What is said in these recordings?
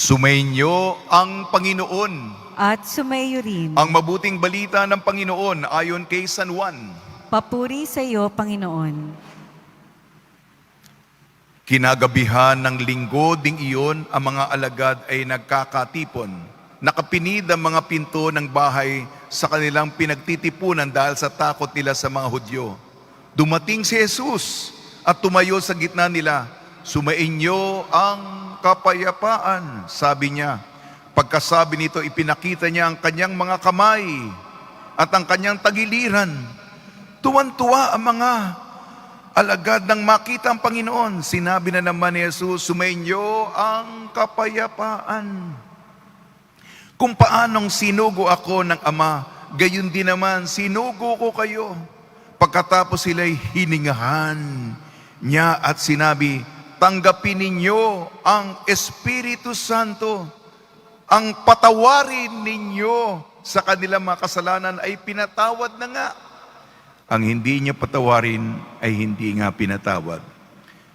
Sumainyo ang Panginoon. At sumayo rin. Ang mabuting balita ng Panginoon ayon kay San Juan. Papuri sa iyo, Panginoon. Kinagabihan ng linggo ding iyon, ang mga alagad ay nagkakatipon. Nakapinid ang mga pinto ng bahay sa kanilang pinagtitipunan dahil sa takot nila sa mga Hudyo. Dumating si Jesus at tumayo sa gitna nila. Sumainyo ang kapayapaan, sabi niya. Pagkasabi nito, ipinakita niya ang kanyang mga kamay at ang kanyang tagiliran. Tuwan-tuwa ang mga alagad nang makita ang Panginoon. Sinabi na naman ni Jesus, sumainyo ang kapayapaan. Kung paanong sinugo ako ng Ama, gayon din naman sinugo ko kayo. Pagkatapos sila'y hiningahan niya at sinabi, tanggapin ninyo ang Espiritu Santo. Ang patawarin ninyo sa kanilang mga kasalanan ay pinatawad na nga. Ang hindi niya patawarin ay hindi nga pinatawad.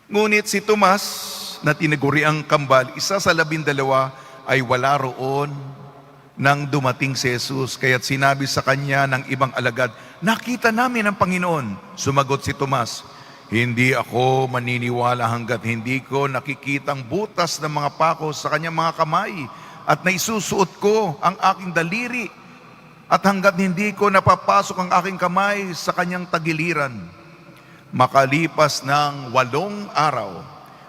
Ngunit si Tomas, na tinaguri ang kambal, isa sa 12 ay wala roon nang dumating si Jesus. Kaya't sinabi sa kanya ng ibang alagad, nakita namin ang Panginoon. Sumagot si Tomas, hindi ako maniniwala hanggat hindi ko nakikitang butas ng mga pako sa kanyang mga kamay at naisusuot ko ang aking daliri at hanggat hindi ko napapasok ang aking kamay sa kanyang tagiliran. Makalipas ng 8 araw,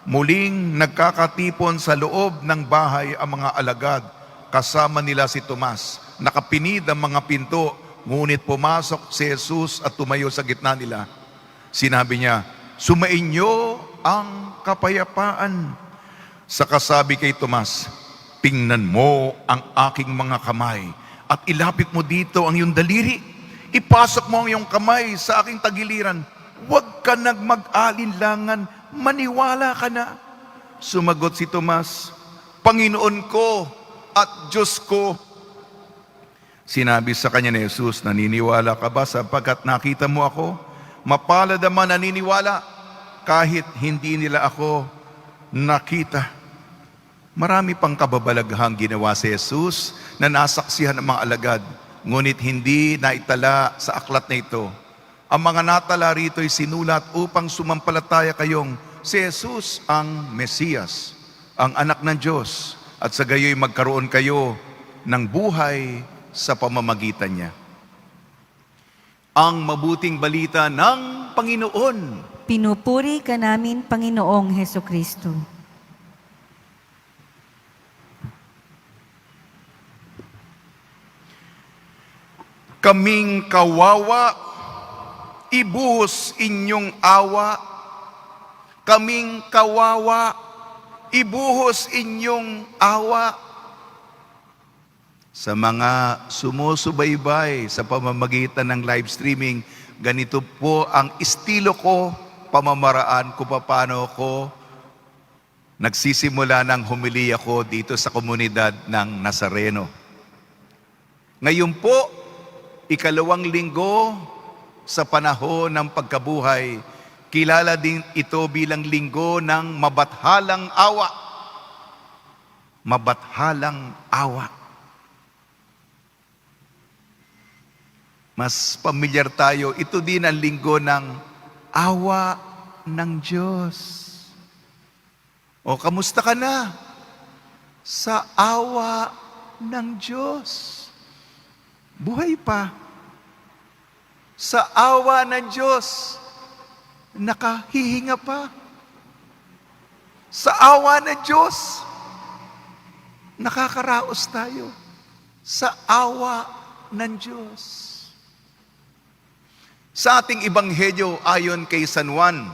muling nagkakatipon sa loob ng bahay ang mga alagad. Kasama nila si Tomas. Nakapinid ang mga pinto, ngunit pumasok si Jesus at tumayo sa gitna nila. Sinabi niya, sumainyo ang kapayapaan. Sa kasabi kay Tomas, tingnan mo ang aking mga kamay at ilapit mo dito ang iyong daliri. Ipasok mo ang iyong kamay sa aking tagiliran. Huwag ka nagmag-alinlangan, maniwala ka na. Sumagot si Tomas, Panginoon ko at Diyos ko. Sinabi sa kanya ni Jesus, naniniwala ka ba sapagkat nakita mo ako? Mapalad naman naniniwala kahit hindi nila ako nakita. Marami pang kababalaghang ginawa si Jesus na nasaksihan ng mga alagad, ngunit hindi naitala sa aklat na ito. Ang mga natala rito ay sinulat upang sumampalataya kayong si Jesus ang Mesiyas, ang anak ng Diyos, at sa gayoy magkaroon kayo ng buhay sa pamamagitan niya. Ang mabuting balita ng Panginoon. Pinupuri ka namin, Panginoong Hesukristo. Kaming kawawa, ibuhos inyong awa. Kaming kawawa, ibuhos inyong awa. Sa mga sumusubaybay sa pamamagitan ng live streaming, ganito po ang estilo ko, pamamaraan ko paano ko nagsisimula ng humiliya ko dito sa komunidad ng Nazareno. Ngayon po, 2 linggo sa panahon ng pagkabuhay, kilala din ito bilang linggo ng mabathalang awa. Mabathalang awa. Mas pamilyar tayo, ito din ang linggo ng awa ng Diyos. O, kamusta ka na? Sa awa ng Diyos. Buhay pa. Sa awa ng Diyos, nakahihinga pa. Sa awa ng Diyos, nakakaraos tayo. Sa awa ng Diyos. Sa ating ebanghelyo ayon kay San Juan,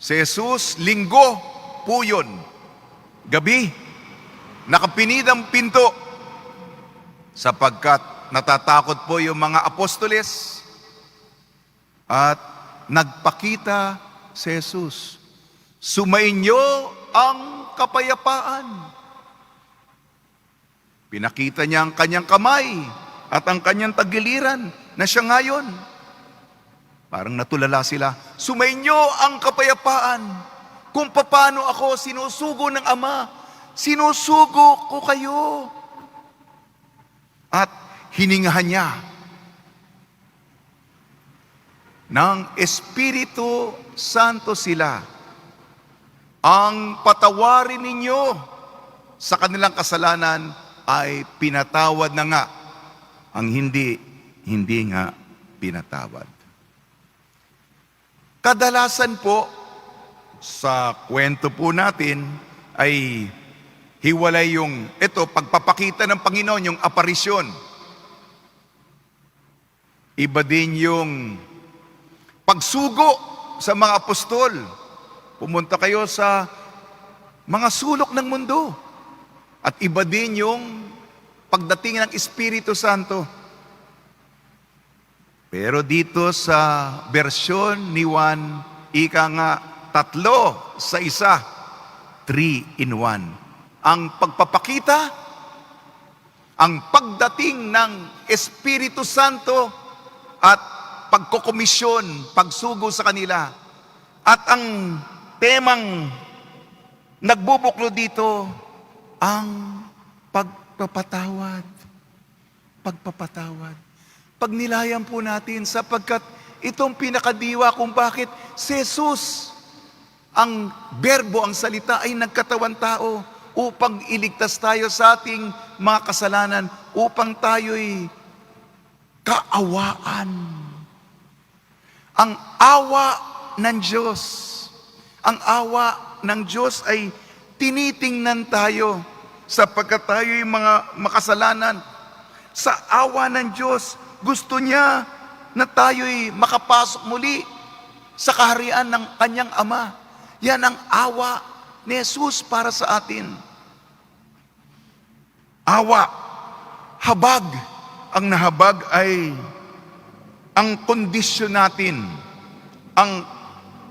si Jesus, linggo po yun. Gabi, nakapinid ang pinto sapagkat natatakot po yung mga apostoles at nagpakita si Jesus. Sumainyo ang kapayapaan. Pinakita niya ang kanyang kamay at ang kanyang tagiliran na siya ngayon. Parang natulala sila. Sumainyo ang kapayapaan. Kung paano ako sinusugo ng Ama, sinusugo ko kayo. At hiningahan niya ng Espiritu Santo sila, ang patawarin ninyo sa kanilang kasalanan ay pinatawad na nga, ang hindi nga pinatawad. Kadalasan po sa kwento po natin ay hiwalay yung pagpapakita ng Panginoon, yung aparisyon. Iba din yung pagsugo sa mga apostol. Pumunta kayo sa mga sulok ng mundo. At iba din yung pagdating ng Espiritu Santo. Pero dito sa bersyon ni Juan, ika nga 3 sa 1, 3 in 1. Ang pagpapakita, ang pagdating ng Espiritu Santo at pagkokomisyon, pagsugo sa kanila. At ang temang nagbubuklo dito, ang pagpapatawad. Pagpapatawad. Pagnilayan po natin sapagkat itong pinakadiwa kung bakit si Jesus, ang berbo, ang salita ay nagkatawan tao upang iligtas tayo sa ating mga kasalanan, upang tayo'y kaawaan. Ang awa ng Diyos, ang awa ng Diyos ay tinitingnan tayo sapagkat tayo'y mga makasalanan. Sa awa ng Diyos, gusto niya na tayo'y makapasok muli sa kaharian ng kanyang Ama. Yan ang awa ni Jesus para sa atin. Awa, habag. Ang nahabag ay ang kondisyon natin, ang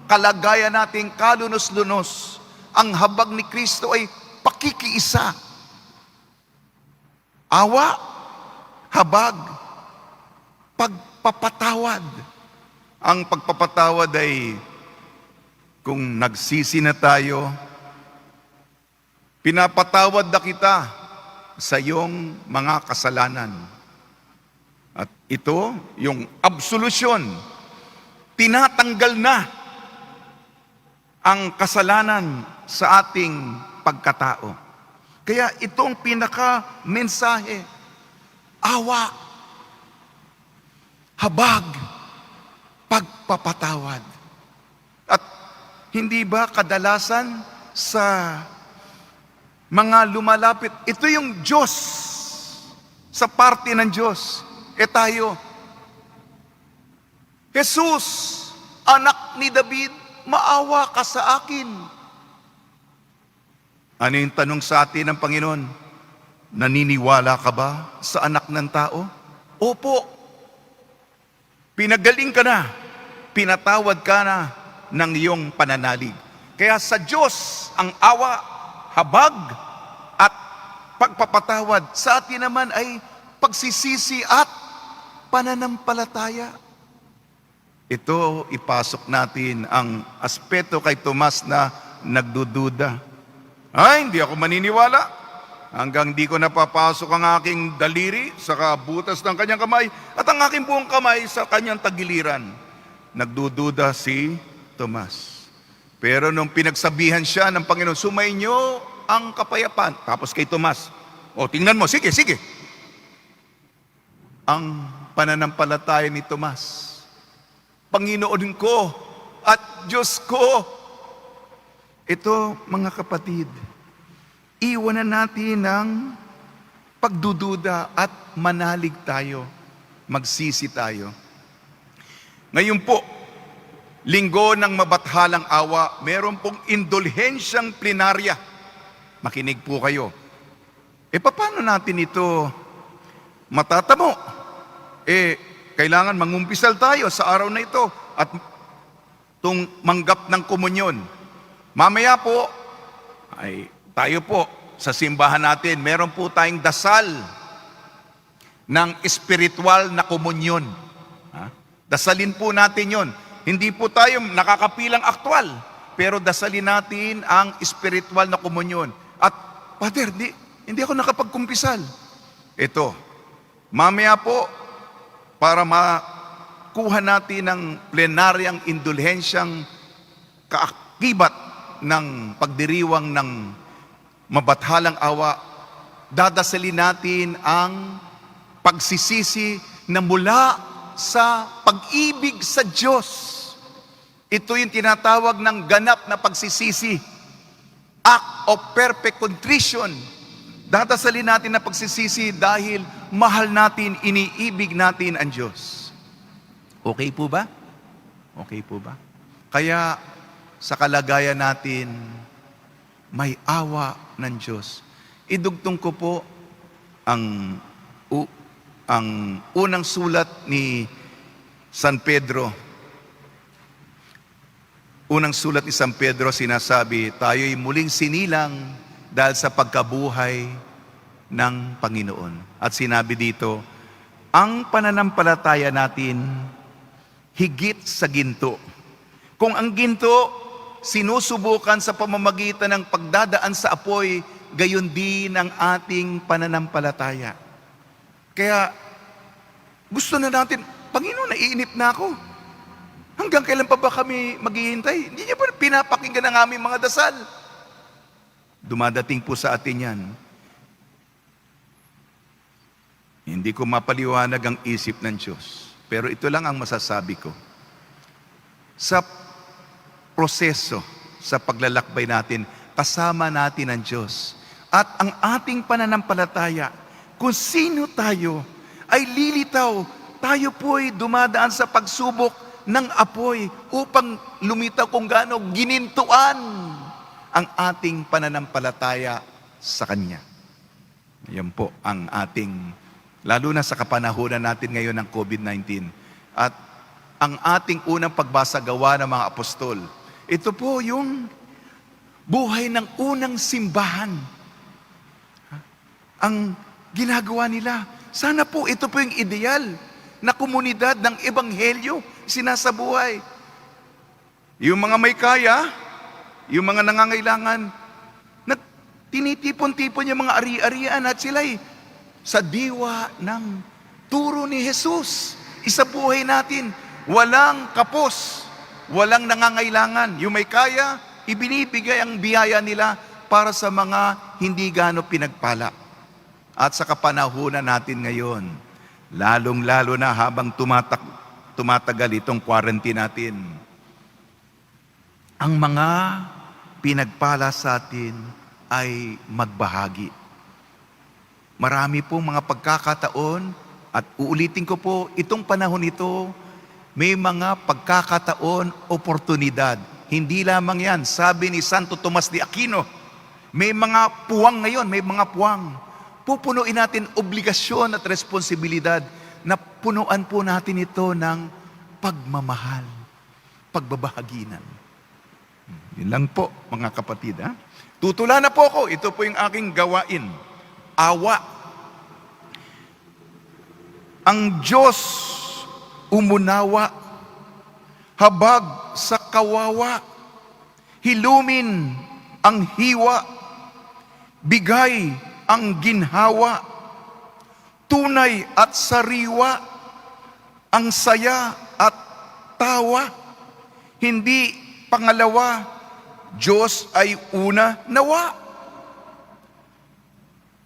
kalagayan nating kalunos-lunos. Ang habag ni Kristo ay pakikiisa. Awa, habag, pagpapatawad. Ang pagpapatawad ay kung nagsisi na tayo, pinapatawad na kita sa iyong mga kasalanan. At ito, yung absolusyon, tinatanggal na ang kasalanan sa ating pagkatao. Kaya itong pinaka-mensahe, awa, habag, pagpapatawad. At hindi ba kadalasan sa mga lumalapit, ito yung Diyos, sa parte ng Diyos, tayo, Jesus, anak ni David, maawa ka sa akin. Ano yung tanong sa atin ng Panginoon? Naniniwala ka ba sa anak ng tao? Opo. Pinagaling ka na, pinatawad ka na ng iyong pananalig. Kaya sa Diyos ang awa, habag, at pagpapatawad. Sa atin naman ay pagsisisi at pananampalataya. Ito, ipasok natin ang aspeto kay Tomas na nagdududa. Ay, hindi ako maniniwala hanggang di ko napapasok ang aking daliri sa butas ng kanyang kamay at ang aking buong kamay sa kanyang tagiliran. Nagdududa si Tomas. Pero nung pinagsabihan siya ng Panginoon, sumainyo ang kapayapaan. Tapos kay Tomas, tingnan mo, sige, sige. Ang pananampalataya ni Tomas, Panginoon ko at Diyos ko. Ito, mga kapatid, iwanan natin ang pagdududa at manalig tayo, magsisi tayo. Ngayon po, linggo ng mabathalang awa, meron pong indulhensyang plenarya. Makinig po kayo. Paano natin ito matatamo? Kailangan mangumpisal tayo sa araw na ito at manggap ng komunyon. Mamaya po, ay tayo po sa simbahan natin, meron po tayong dasal ng espiritual na komunyon. Dasalin po natin yon. Hindi po tayo nakakapilang aktwal, pero dasalin natin ang espiritual na komunyon. At Father, hindi ako nakapagkumpisal. Ito, mamaya po, para makuha natin ng plenaryang indulhensyang kaakibat ng pagdiriwang ng mabathalang awa, dadasalin natin ang pagsisisi na mula sa pag-ibig sa Diyos. Ito yung tinatawag ng ganap na pagsisisi, act of perfect contrition. Dadasalin natin na pagsisisi dahil mahal natin, iniibig natin ang Diyos. Okay po ba? Okay po ba? Kaya sa kalagayan natin, may awa ng Diyos. Idugtong ko po ang unang sulat ni San Pedro. Unang sulat ni San Pedro, sinasabi, tayo'y muling sinilang dahil sa pagkabuhay ng Panginoon. At sinabi dito, ang pananampalataya natin higit sa ginto. Kung ang ginto sinusubukan sa pamamagitan ng pagdadaan sa apoy, gayon din ang ating pananampalataya. Kaya gusto na natin, Panginoon, naiinip na ako. Hanggang kailan pa ba kami maghihintay? Hindi niya ba pinapakinggan ang aming mga dasal? Dumadating po sa atin yan. Hindi ko mapaliwanag ang isip ng Diyos. Pero ito lang ang masasabi ko. Sa proseso, sa paglalakbay natin, kasama natin ang Diyos. At ang ating pananampalataya, kung sino tayo, ay lilitaw. Tayo po'y dumadaan sa pagsubok ng apoy upang lumitaw kung gaano ginintuan ang ating pananampalataya sa Kanya. Yan po ang ating, lalo na sa kapanahunan natin ngayon ng COVID-19. At ang ating unang pagbasa gawa ng mga apostol, ito po yung buhay ng unang simbahan. Ang ginagawa nila, sana po ito po yung ideal na komunidad ng ebanghelyo sinasabuhay. Yung mga may kaya, yung mga nangangailangan, tinitipon-tipon yung mga ari-arian at sila'y sa diwa ng turo ni Jesus. Isabuhay natin, walang kapos, walang nangangailangan. Yung may kaya, ibinibigay ang biyaya nila para sa mga hindi gaano pinagpala. At sa kapanahunan natin ngayon, lalong-lalo na habang tumatagal itong quarantine natin, ang mga pinagpala sa atin ay magbahagi. Marami pong mga pagkakataon, at uulitin ko po, itong panahon ito, may mga pagkakataon, oportunidad. Hindi lamang yan. Sabi ni Santo Tomas de Aquino, may mga puwang ngayon, may mga puwang. Pupunuin natin obligasyon at responsibilidad na punuan po natin ito ng pagmamahal, pagbabahaginan. Yun lang po, mga kapatid. Ha? Tutula na po ako. Ito po yung aking gawain. Awa. Ang Diyos umunawa, habag sa kawawa, hilumin ang hiwa, bigay ang ginhawa, tunay at sariwa, ang saya at tawa, hindi pangalawa, Diyos ay una nawa.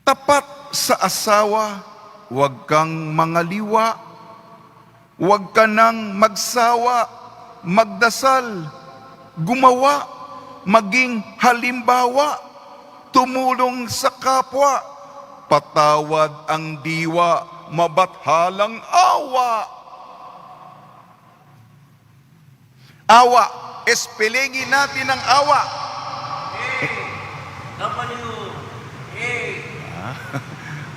Tapat sa asawa, huwag kang mangaliwa, huwag ka nang magsawa, magdasal, gumawa, maging halimbawa, tumulong sa kapwa, patawad ang diwa, mabathalang awa. Awa, espelengin natin ang awa.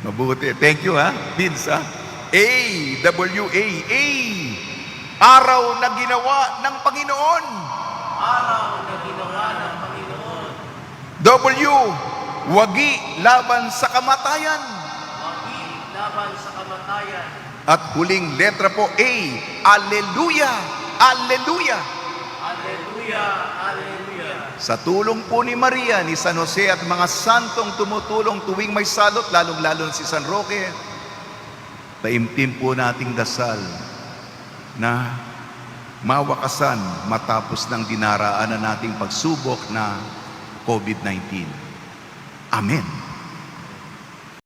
Mabuti. Thank you, ha? Vince, ha? A-W-A-A. Araw na ginawa ng Panginoon. Araw na ginawa ng Panginoon. W, wagi laban sa kamatayan. Wagi laban sa kamatayan. At huling letra po A, Alleluia, Alleluia. Hallelujah. Hallelujah. Sa tulong po ni Maria, ni San Jose at mga santong tumutulong tuwing may salot, lalong-lalo na si San Roque, taimtim po nating dasal na mawakasan matapos ng dinaraanan nating pagsubok na COVID-19. Amen.